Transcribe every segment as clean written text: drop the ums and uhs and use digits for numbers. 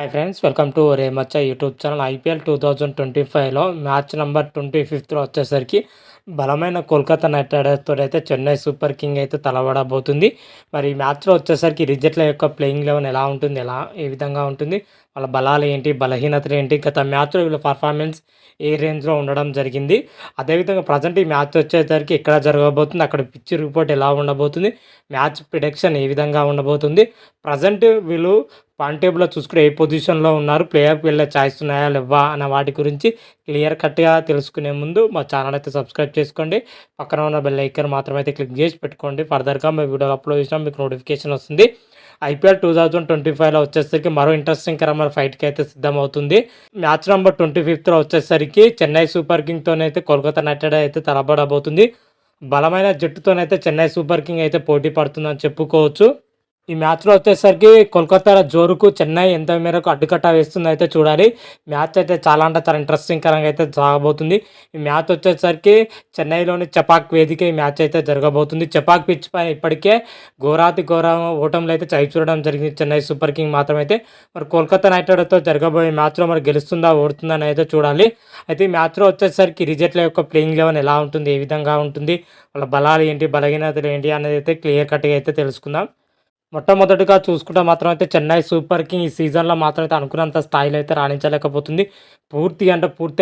Hi friends, welcome to Ore Machcha YouTube channel. IPL 2025లో match number 25లో వచ్చేసరికి బలమైన కోల్కతా నైట్ రైడర్స్ తోటి అయితే చెన్నై సూపర్ కింగ్ అయితే తలబడబోతుంది. మరి ఈ మ్యాచ్లో వచ్చేసరికి రిజల్ట్ల యొక్క ప్లేయింగ్ లెవెన్ ఎలా ఉంటుంది, ఏ విధంగా ఉంటుంది, వాళ్ళ బలాలు ఏంటి, బలహీనతలు ఏంటి, గత మ్యాచ్లో వీళ్ళ పర్ఫార్మెన్స్ ఏ రేంజ్లో ఉండడం జరిగింది, అదేవిధంగా ప్రజెంట్ ఈ మ్యాచ్ వచ్చేసరికి ఎక్కడ జరగబోతుంది, అక్కడ పిచ్ రిపోర్ట్ ఎలా ఉండబోతుంది, మ్యాచ్ ప్రిడిక్షన్ ఏ విధంగా ఉండబోతుంది, ప్రజెంట్ వీళ్ళు పాయింట్ టేబుల్‌లో చూసుకుంటే ఏ పొజిషన్‌లో ఉన్నారు, ప్లే ఆఫ్‌కి వెళ్ళే ఛాయిస్ ఉన్నాయా లేవా అన్న వాటి గురించి క్లియర్ కట్‌గా తెలుసుకునే ముందు మా ఛానల్ అయితే సబ్స్క్రైబ్ చేసుకోండి. పక్కన ఉన్న బెల్ ఐకాన్ మాత్రం అయితే క్లిక్ చేసి పెట్టుకోండి. ఫర్దర్‌గా మేము వీడియోలు అప్లోడ్ చేసినా మీకు నోటిఫికేషన్ వస్తుంది. ఐపీఎల్ 2025లో వచ్చేసరికి మరో ఇంట్రెస్టింగ్ కరమైన ఫైట్‌కి అయితే సిద్ధమవుతుంది. మ్యాచ్ నెంబర్ 25లో వచ్చేసరికి చెన్నై సూపర్ కింగ్‌తోనైతే కోల్కతా నైట్ రైడర్స్ అయితే తలపడబోతుంది. బలమైన జట్టుతోనైతే చెన్నై సూపర్ కింగ్ అయితే పోటీ పడుతుందని చెప్పుకోవచ్చు. ఈ మ్యాచ్‌లో వచ్చేసరికి కోల్కతా జోరుకు చెన్నై ఎంత మేరకు అడ్డుకట్ట వేస్తుందైతే చూడాలి. మ్యాచ్ అయితే చాలా అంటే చాలా ఇంట్రెస్టింగ్ కరంగా అయితే సాగబోతుంది. ఈ మ్యాచ్ వచ్చేసరికి చెన్నైలోని చెపాక్ వేదిక ఈ మ్యాచ్ అయితే జరగబోతుంది. చెపాక్ పిచ్ పైన ఇప్పటికే ఘోరాతి ఘోర ఓటములు అయితే చవి చూడడం జరిగింది చెన్నై సూపర్ కింగ్ మాత్రమైతే. మరి కోల్కతా నైట్ రైడర్స్‌తో జరగబోయే మ్యాచ్‌లో మరి గెలుస్తుందా, ఓడుతుందా అని అయితే చూడాలి. అయితే ఈ మ్యాచ్‌లో వచ్చేసరికి రిజల్ట్ల యొక్క ప్లేయింగ్ లెవెన్ ఎలా ఉంటుంది, ఏ విధంగా ఉంటుంది, వాళ్ళ బలాలు ఏంటి, బలహీనతలు ఏంటి అనేది అయితే క్లియర్ కట్‌గా అయితే తెలుసుకుందాం. మొట్టమొదటిగా చూసుకుంటే మాత్రం అయితే చెన్నై సూపర్ కింగ్ ఈ సీజన్‌లో మాత్రం అయితే అనుకున్నంత స్థాయిలో అయితే రాణించలేకపోతుంది. పూర్తిగా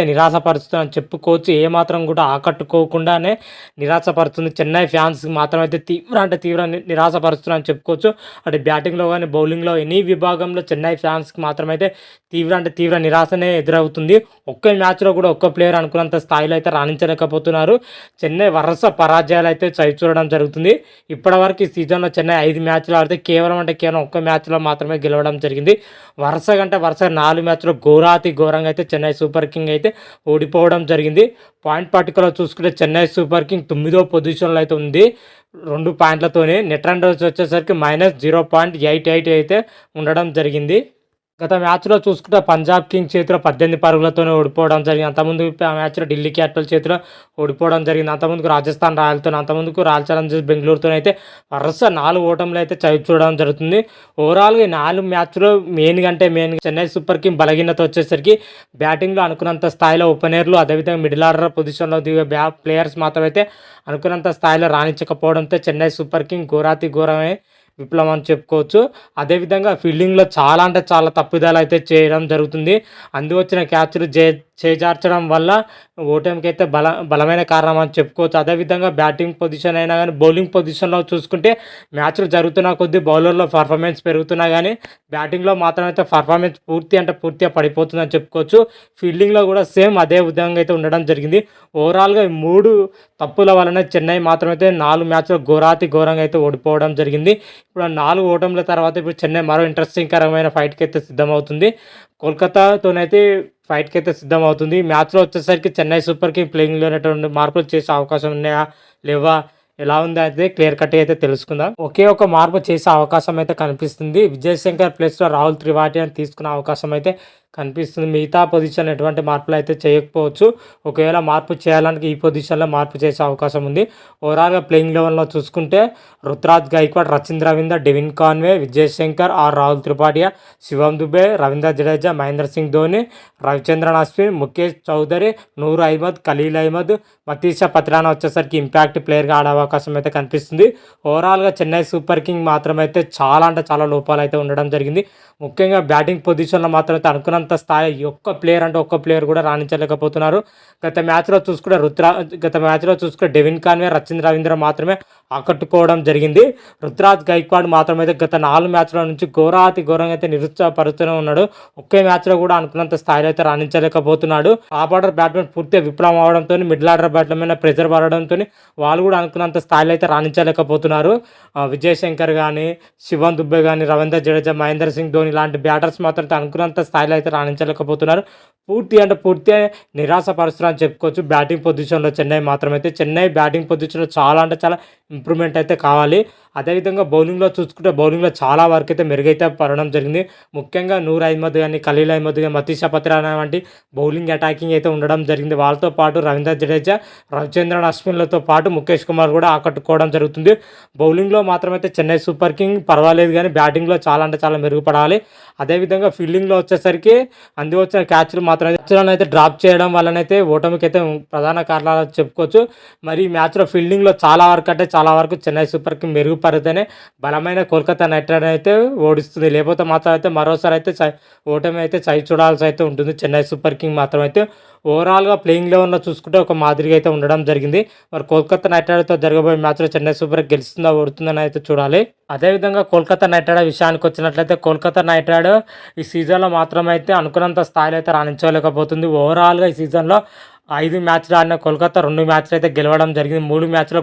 నిరాశపరుస్తుందని చెప్పుకోవచ్చు. ఏమాత్రం కూడా ఆకట్టుకోకుండానే నిరాశపరుస్తుంది. చెన్నై ఫ్యాన్స్‌కి మాత్రం అయితే తీవ్ర నిరాశపరుస్తుందని చెప్పుకోవచ్చు. అటు బ్యాటింగ్‌లో గానీ, బౌలింగ్‌లో ఎనీ విభాగంలో చెన్నై ఫ్యాన్స్‌కి మాత్రం అయితే తీవ్ర నిరాశనే ఎదురవుతుంది. ఒక్క మ్యాచ్‌లో కూడా ఒక్క ప్లేయర్ అనుకున్నంత స్థాయిలో అయితే రాణించలేకపోతున్నారు. చెన్నై వరుస పరాజయాలు అయితే చవిచూడడం జరుగుతుంది. ఇప్పటివరకు ఈ సీజన్‌లో చెన్నై 5 మ్యాచ్‌లు ఆడితే కేవలం ఒక్క మ్యాచ్‌లో మాత్రమే గెలవడం జరిగింది. వరుసగా 4 మ్యాచ్‌లో ఘోరంగా అయితే చెన్నై సూపర్ కింగ్ అయితే ఓడిపోవడం జరిగింది. పాయింట్ పట్టికలో చూసుకుంటే చెన్నై సూపర్ కింగ్ 9వ పొజిషన్‌లో అయితే ఉంది. 2 పాయింట్లతోనే. నెట్ రన్ రేట్ వచ్చేసరికి -0.88 అయితే ఉండడం జరిగింది. గత మ్యాచ్‌లో చూసుకుంటే పంజాబ్ కింగ్స్ చేతిలో 18 పరుగులతోనే ఓడిపోవడం జరిగింది. అంతకుముందు మ్యాచ్‌లో ఢిల్లీ క్యాపిటల్ చేతిలో ఓడిపోవడం జరిగింది. అంతకుముందుకు రాజస్థాన్ రాయల్‌తోని, అంతకుముందుకు రాయల్ ఛాలెంజర్స్ బెంగుళూరుతోనైతే వరుస 4 ఓటములు అయితే చవి చూడడం జరుగుతుంది. ఓవరాల్‌గా ఈ 4 మ్యాచ్‌లో మెయిన్‌గా చెన్నై సూపర్ కింగ్ బలహీనత వచ్చేసరికి బ్యాటింగ్‌లో అనుకున్నంత స్థాయిలో ఓపెనర్లు, అదేవిధంగా మిడిల్ ఆర్డర్ పొజిషన్‌లో దిగే ప్లేయర్స్ మాత్రమైతే అనుకున్నంత స్థాయిలో రాణించకపోవడంతో చెన్నై సూపర్ కింగ్ ఘోరమే విప్లవం అని చెప్పుకోవచ్చు. అదేవిధంగా ఫీల్డింగ్‌లో చాలా అంటే చాలా తప్పిదాలు అయితే చేయడం జరుగుతుంది. వచ్చిన క్యాచ్‌లు చేజార్చడం వల్ల ఓటమికైతే బలమైన కారణం అని చెప్పుకోవచ్చు. అదేవిధంగా బ్యాటింగ్ పొజిషన్ అయినా కానీ, బౌలింగ్ పొజిషన్‌లో చూసుకుంటే మ్యాచ్‌లు జరుగుతున్న కొద్దీ బౌలర్‌లో పర్ఫార్మెన్స్ పెరుగుతున్నా కానీ బ్యాటింగ్‌లో మాత్రం అయితే పర్ఫార్మెన్స్ పూర్తిగా పడిపోతుందని చెప్పుకోవచ్చు. ఫీల్డింగ్‌లో కూడా సేమ్ అదే విధంగా అయితే ఉండడం జరిగింది. ఓవరాల్‌గా ఈ 3 తప్పుల వలన చెన్నై మాత్రం అయితే 4 మ్యాచ్‌లో ఘోరంగా అయితే ఓడిపోవడం జరిగింది. ఇప్పుడు 4 ఓటముల తర్వాత ఇప్పుడు చెన్నై మరో ఇంట్రెస్టింగ్ కరమైన ఫైట్‌కి అయితే సిద్ధమవుతుంది. కోల్కతాతోనైతే ఫైట్‌కి అయితే సిద్ధమవుతుంది. మ్యాచ్‌లో వచ్చేసరికి చెన్నై సూపర్ కింగ్ ప్లేయింగ్‌లో ఉన్నటువంటి మార్పులు చేసే అవకాశం ఉన్నాయా, లేవా, ఎలా ఉందో అయితే క్లియర్ కట్‌గా అయితే తెలుసుకుందాం. ఒకే ఒక మార్పు చేసే అవకాశం అయితే కనిపిస్తుంది. విజయ్ శంకర్ ప్లేస్‌లో రాహుల్ త్రిపాఠిని తీసుకునే అవకాశం అయితే కనిపిస్తుంది. మిగతా పొజిషన్ ఎటువంటి మార్పులు అయితే చేయకపోవచ్చు. ఒకవేళ మార్పు చేయాలంటే ఈ పొజిషన్‌లో మార్పు చేసే అవకాశం ఉంది. ఓవరాల్‌గా ప్లేయింగ్ లెవెన్‌లో చూసుకుంటే Ruturaj Gaikwad, Rachindra Ravindra, Devon Conway, Vijay Shankar or Rahul Tripathi, Shivam Dube, Ravindra Jadeja, Mahendra Singh Dhoni, Ravichandran Ashwin, Mukesh Choudhary, Noor Ahmad, Khaleel Ahmed, Matheesha Pathirana వచ్చేసరికి ఇంపాక్ట్ ప్లేయర్గా ఆడే అవకాశం అయితే కనిపిస్తుంది. ఓవరాల్‌గా చెన్నై సూపర్ కింగ్ మాత్రమైతే చాలా అంటే చాలా లోపాలు అయితే ఉండడం జరిగింది. ముఖ్యంగా బ్యాటింగ్ పొజిషన్‌లో మాత్రమైతే అనుకున్నంత స్థాయి ఒక్క ప్లేయర్ కూడా రాణించలేకపోతున్నారు. గత మ్యాచ్‌లో చూసుకుంటే డెవిన్ కాన్వే, రచింద్ర రవీంద్ర మాత్రమే ఆకట్టుకోవడం జరిగింది. రుతురాజ్ గైక్వాడ్ మాత్రమైతే గత 4 మ్యాచ్‌ల నుంచి ఘోరంగా అయితే నిరుత్సాహపరుస్తూనే ఉన్నాడు. ఒకే మ్యాచ్‌లో కూడా అనుకున్నంత స్థాయిలో అయితే రాణించలేకపోతున్నాడు. టాప్ ఆర్డర్ బ్యాట్స్‌మెన్ పూర్తిగా విఫలం అవడంతో, మిడిల్ ఆర్డర్ బ్యాట్స్‌మెన్ మీద ప్రెజర్ పడడంతో వాళ్ళు కూడా అనుకున్నంత స్థాయిలో అయితే రాణించలేకపోతున్నారు. విజయ్ శంకర్ కానీ, శివన్ దుబ్బే కానీ, రవీంద్ర జడేజా, మహేంద్ర సింగ్ ధోని లాంటి బ్యాటర్స్ మాత్రం అనుకున్నంత స్థాయిలో అయితే రాణించలేకపోతున్నారు. పూర్తిగా నిరాశపరుస్తున్నారని చెప్పుకోవచ్చు. బ్యాటింగ్ పొజిషన్‌లో చెన్నై బ్యాటింగ్ పొజిషన్‌లో చాలా అంటే చాలా ఇంప్రూవ్మెంట్ అయితే కావాలి. అదేవిధంగా బౌలింగ్‌లో చాలా వరకైతే మెరుగైతే పడడం జరిగింది. ముఖ్యంగా నూర్ అహ్మద్ గాని, ఖలీల్ అహ్మద్ గాని, మతీషా పత్రానా వంటి బౌలింగ్ అటాకింగ్ అయితే ఉండడం జరిగింది. వాళ్ళతో పాటు రవీంద్ర జడేజా, రవిచంద్రన్ అశ్విన్‌లతో పాటు ముఖేష్ కుమార్ కూడా ఆకట్టుకోవడం జరుగుతుంది. బౌలింగ్‌లో మాత్రమైతే చెన్నై సూపర్ కింగ్ పర్వాలేదు గానీ బ్యాటింగ్‌లో చాలా అంటే చాలా మెరుగుపడాలి. అదేవిధంగా ఫీల్డింగ్‌లో వచ్చేసరికి వచ్చిన క్యాచ్‌లు క్యాచ్‌లనైతే డ్రాప్ చేయడం వల్లనైతే ఓటమికైతే ప్రధాన కారణాలు చెప్పుకోవచ్చు. మరి ఈ మ్యాచ్‌లో ఫీల్డింగ్‌లో చాలా వరకు చెన్నై సూపర్ కింగ్ మెరుగుపడితేనే బలమైన కోల్కతా నైట్ రైడర్ అయితే ఓడిస్తుంది. లేకపోతే మాత్రం అయితే మరోసారి అయితే ఓటమి అయితే చవి చూడాల్సి అయితే ఉంటుంది చెన్నై సూపర్ కింగ్ మాత్రం అయితే. ఓవరాల్‌గా ప్లేయింగ్ 11లో చూసుకుంటే ఒక మాదిరిగా అయితే ఉండడం జరిగింది. మరి కోల్కతా నైట్ రైడర్‌తో జరగబోయే మ్యాచ్‌లో చెన్నై సూపర్ గెలుస్తుందా? ఓడుతుందని అయితే చూడాలి. అదేవిధంగా కోల్కతా నైట్ రైడర్ విషయానికొచ్చినట్లయితే కోల్కతా నైట్ రైడర్ ఈ సీజన్‌లో మాత్రమైతే అనుకున్నంత స్థాయిలో అయితే రాణించలేకపోతుంది. ఓవరాల్‌గా ఈ సీజన్‌లో 5 మ్యాచ్‌లు ఆడిన కోల్కతా 2 మ్యాచ్‌లు అయితే గెలవడం జరిగింది. 3 మ్యాచ్‌లో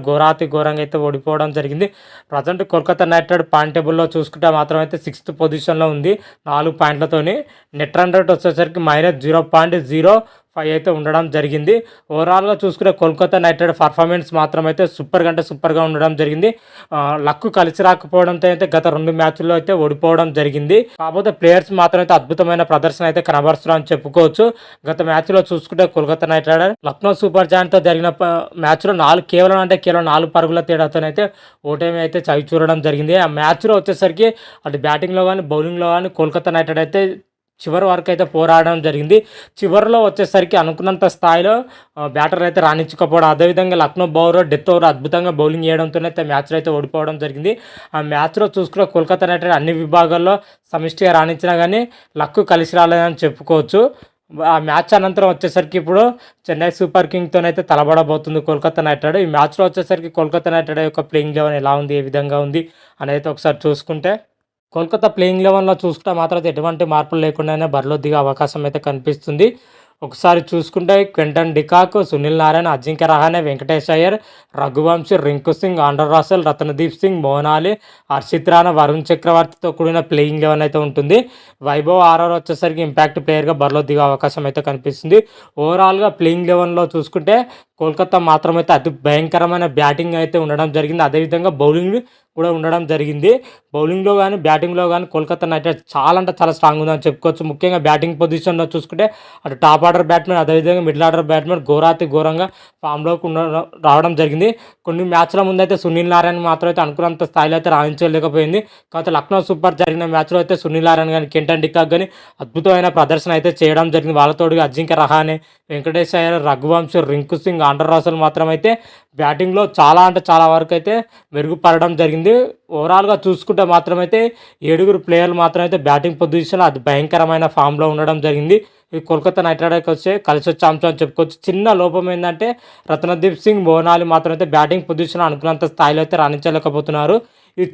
ఘోరంగా అయితే ఓడిపోవడం జరిగింది. Present Kolkata knight rider point టేబుల్‌లో చూసుకుంటే మాత్రం అయితే 6థ్ పొజిషన్‌లో ఉంది 4 పాయింట్లతోని. నెట్ రన్ రేట్ వచ్చేసరికి -0.05 అయితే ఉండడం జరిగింది. ఓవరాల్‌గా చూసుకుంటే కోల్కతా నైట్ రైడర్ పర్ఫార్మెన్స్ మాత్రం అయితే సూపర్‌గా ఉండడం జరిగింది. లక్ కలిసి రాకపోవడంతో అయితే గత 2 మ్యాచ్‌ల్లో అయితే ఓడిపోవడం జరిగింది. కాకపోతే ప్లేయర్స్ మాత్రం అయితే అద్భుతమైన ప్రదర్శన అయితే కనబరుస్తున్నారని చెప్పుకోవచ్చు. గత మ్యాచ్‌లో చూసుకుంటే Kolkata knight rider Lucknow super జైంట్‌తో జరిగిన మ్యాచ్‌లో కేవలం 4 పరుగుల తేడాతోనైతే ఓటమి అయితే చవిచూడడం జరిగింది. ఆ మ్యాచ్‌లో వచ్చేసరికి అటు బ్యాటింగ్‌లో గానీ, బౌలింగ్‌లో గానీ కోల్కతా నైట్ రైడర్ అయితే చివరి వరకు అయితే పోరాడడం జరిగింది. చివరిలో వచ్చేసరికి అనుకున్నంత స్థాయిలో బ్యాటర్లు అయితే రాణించకపోవడం, అదేవిధంగా లక్నో బౌలర్ డెత్ ఓవర్ అద్భుతంగా బౌలింగ్ చేయడంతోనైతే మ్యాచ్లో అయితే ఓడిపోవడం జరిగింది. ఆ మ్యాచ్లో చూసుకున్న కోల్కతా నైట్ రైడర్ అన్ని విభాగాల్లో సమిష్టిగా రాణించినా కానీ లక్ కలిసి రాలేదని చెప్పుకోవచ్చు. ఆ మ్యాచ్ అనంతరం వచ్చేసరికి ఇప్పుడు చెన్నై సూపర్ కింగ్‌తోనైతే తలపడబోతుంది కోల్కతా నైట్ రైడర్. ఈ మ్యాచ్‌లో వచ్చేసరికి కోల్కతా నైట్ రైడర్ యొక్క ప్లేయింగ్ 11 ఎలా ఉంది? ఏ విధంగా ఉంది? అనేది ఒకసారి చూసుకుంటే కోల్కతా ప్లేయింగ్ 11లో చూసుకుంటే మాత్రం ఎటువంటి మార్పులు లేకుండానే బరిలో దిగే అవకాశం అయితే కనిపిస్తుంది. ఒకసారి చూసుకుంటే Quinton de Kock, Sunil Narine, Ajinkya Rahane, Venkatesh Iyer, Raghuvanshi, Rinku Singh, Andre Russell, Ramandeep Singh, Moeen Ali, Harshit Rana, Varun చక్రవర్తితో కూడిన ప్లేయింగ్ 11 అయితే ఉంటుంది. వైభవ్ ఆర్ఆర్ వచ్చేసరికి ఇంపాక్ట్ ప్లేయర్గా బరిలో దిగే అవకాశం అయితే కనిపిస్తుంది. ఓవరాల్‌గా ప్లేయింగ్ 11లో చూసుకుంటే కోల్కతా మాత్రమైతే అతి భయంకరమైన బ్యాటింగ్ అయితే ఉండడం జరిగింది. అదేవిధంగా బౌలింగ్ కూడా ఉండడం జరిగింది. బౌలింగ్‌లో గానీ, బ్యాటింగ్‌లో గానీ కోల్కతా నైట్ రైడర్స్ చాలా అంటే చాలా స్ట్రాంగ్ ఉందని చెప్పుకోవచ్చు. ముఖ్యంగా బ్యాటింగ్ పొజిషన్‌లో చూసుకుంటే అటు టాప్ ఆర్డర్ బ్యాట్స్‌మెన్, అదేవిధంగా మిడిల్ ఆర్డర్ బ్యాట్స్‌మెన్ ఘోరంగా ఫామ్‌లోకి రావడం జరిగింది. కొన్ని మ్యాచ్‌ల ముందైతే సునీల్ నారాయణ మాత్రం అయితే అనుకున్నంత స్థాయిలో అయితే రాణించలేకపోయింది. కాకపోతే లక్నో సూపర్ జరిగిన మ్యాచ్‌లో అయితే సునీల్ నారాయణ గానీ, క్వింటన్ డికాక్ గానీ అద్భుతమైన ప్రదర్శన అయితే చేయడం జరిగింది. వాళ్ళతోడుగా అజింక్య రహానే, వెంకటేష్ అయ్యర్, రఘువంశీ, రింకు సింగ్, ఆండ్రే రసెల్ మాత్రం అయితే బ్యాటింగ్‌లో చాలా అంటే చాలా వరకు అయితే మెరుగుపడడం జరిగింది. ఓవరాల్‌గా చూసుకుంటే మాత్రమైతే 7 ప్లేయర్లు మాత్రమైతే బ్యాటింగ్ పొజిషన్‌లో అతి భయంకరమైన ఫామ్‌లో ఉండడం జరిగింది. ఈ కోల్కతా నైట్ రైడర్స్‌కి కలిసొచ్చే అంశం అని చెప్పుకోవచ్చు. చిన్న లోపం ఏందంటే రతనదీప్ సింగ్, మోహన్ అలీ మాత్రం అయితే బ్యాటింగ్ పొజిషన్‌లో అనుకున్నంత స్థాయిలో అయితే రాణించలేకపోతున్నారు. ఇది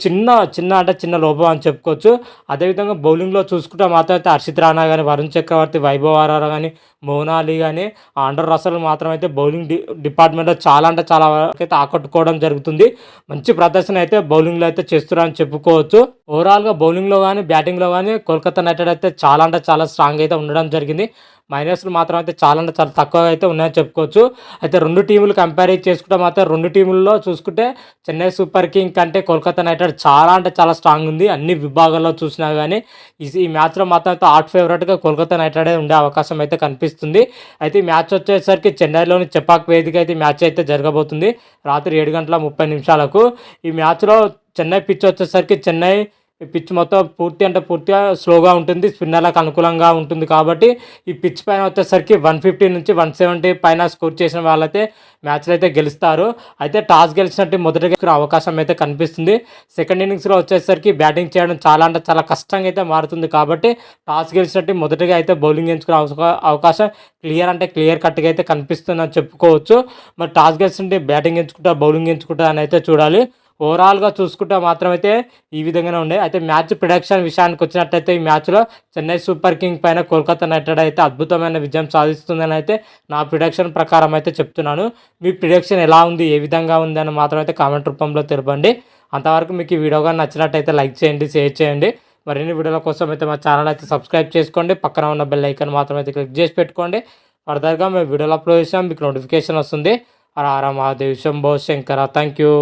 చిన్న లోపం అని చెప్పుకోవచ్చు. అదేవిధంగా బౌలింగ్‌లో చూసుకుంటే మాత్రం అయితే హర్షిత్ రాణా గానీ, వరుణ్ చక్రవర్తి, వైభవ్ ఆర్ఆర్ గానీ, మోహన్ అలీ గానీ, ఆండ్రే రసెల్ మాత్రం అయితే బౌలింగ్ డిపార్ట్మెంట్‌లో చాలా అంటే చాలా వరకు అయితే ఆకట్టుకోవడం జరుగుతుంది. మంచి ప్రదర్శన అయితే బౌలింగ్‌లో అయితే చేస్తున్నారని చెప్పుకోవచ్చు. ఓవరాల్‌గా బౌలింగ్‌లో గానీ, బ్యాటింగ్‌లో గానీ కోల్కతా నైట్ రైడర్ అయితే చాలా అంటే చాలా స్ట్రాంగ్ అయితే ఉండడం జరిగింది. మైనస్‌లు మాత్రం అయితే చాలా అంటే చాలా తక్కువగా అయితే ఉన్నాయని చెప్పుకోవచ్చు. అయితే 2 టీములు కంపేర్ చేసుకుంటే మాత్రం 2 టీముల్లో చూసుకుంటే చెన్నై సూపర్ కింగ్ కంటే కోల్కతా నైట్ రైడర్ చాలా అంటే చాలా స్ట్రాంగ్ ఉంది. అన్ని విభాగాల్లో చూసినా గానీ ఈ మ్యాచ్‌లో మాత్రం అయితే హాట్ ఫేవరెట్‌గా కోల్కతా నైట్ రైడర్ ఉండే అవకాశం అయితే కనిపిస్తుంది. అయితే ఈ మ్యాచ్ వచ్చేసరికి చెన్నైలోని చెపాక్ వేదిక అయితే మ్యాచ్ అయితే జరగబోతుంది. రాత్రి 7:30 ఈ మ్యాచ్‌లో చెన్నై పిచ్ వచ్చేసరికి ఈ పిచ్ మొత్తం పూర్తిగా స్లోగా ఉంటుంది. స్పిన్నర్లకు అనుకూలంగా ఉంటుంది కాబట్టి ఈ పిచ్ పైన వచ్చేసరికి 150 నుంచి 170 పైన స్కోర్ చేసిన వాళ్ళైతే మ్యాచ్‌లో అయితే గెలుస్తారు. అయితే టాస్ గెలిచినట్టు మొదటగా అవకాశం అయితే కనిపిస్తుంది. సెకండ్ ఇన్నింగ్స్‌లో వచ్చేసరికి బ్యాటింగ్ చేయడం చాలా అంటే చాలా కష్టంగా అయితే మారుతుంది కాబట్టి టాస్ గెలిచినట్టు మొదటగా అయితే బౌలింగ్ ఎంచుకునే అవకాశం క్లియర్ కట్‌గా అయితే కనిపిస్తుందని చెప్పుకోవచ్చు. మరి టాస్ గెలిచినట్టు బ్యాటింగ్ ఎంచుకుంటా, బౌలింగ్ ఎంచుకుంటా అని అయితే చూడాలి. ఓవరాల్‌గా చూసుకుంటే మాత్రమైతే ఈ విధంగానే ఉండే. అయితే మ్యాచ్ ప్రిడిక్షన్ విషయానికి వచ్చినట్టయితే ఈ మ్యాచ్‌లో చెన్నై సూపర్ కింగ్ పైన కోల్కతా నైట్ రైడర్ అయితే అద్భుతమైన విజయం సాధిస్తుందని అయితే నా ప్రిడిక్షన్ ప్రకారం అయితే చెప్తున్నాను. మీ ప్రిడిక్షన్ ఎలా ఉంది? ఏ విధంగా ఉంది? అని మాత్రం అయితే కామెంట్ రూపంలో తెలపండి. అంతవరకు మీకు ఈ వీడియో గాని నచ్చినట్టయితే లైక్ చేయండి, షేర్ చేయండి. మరిన్ని వీడియోల కోసం అయితే మా ఛానల్ అయితే సబ్స్క్రైబ్ చేసుకోండి. పక్కన ఉన్న బెల్ ఐకాన్ మాత్రం అయితే క్లిక్ చేసి పెట్టుకోండి. ఫర్దర్‌గా మేము వీడియోలు అప్లోడ్ చేసినా మీకు నోటిఫికేషన్ వస్తుంది. హర హర మహాదేవ్ శంభో శంకర. Thank you.